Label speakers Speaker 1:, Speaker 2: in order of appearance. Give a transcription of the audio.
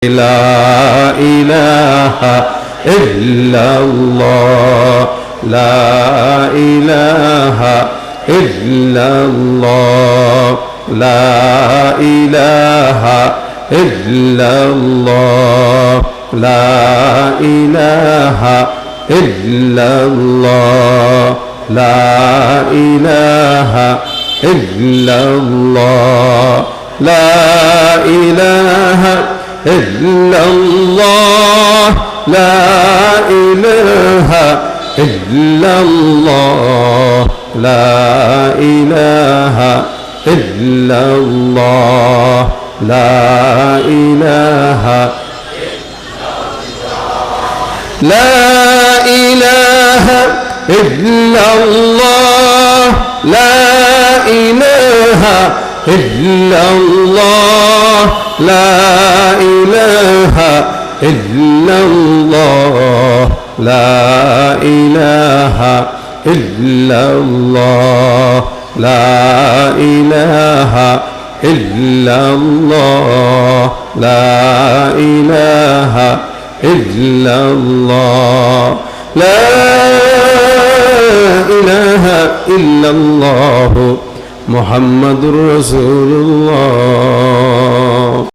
Speaker 1: لا إله إلا الله لا إله إلا الله لا إله إلا الله لا إله إلا الله لا إله إلا الله لا إله إلا الله لا إله إلا الله لا إله إلا الله لا إله لا إله إلا الله لا إله إلا الله لا إله إلا الله لا إله إلا الله لا إله إلا الله لا إله إلا الله لا إله إلا الله محمد رسول الله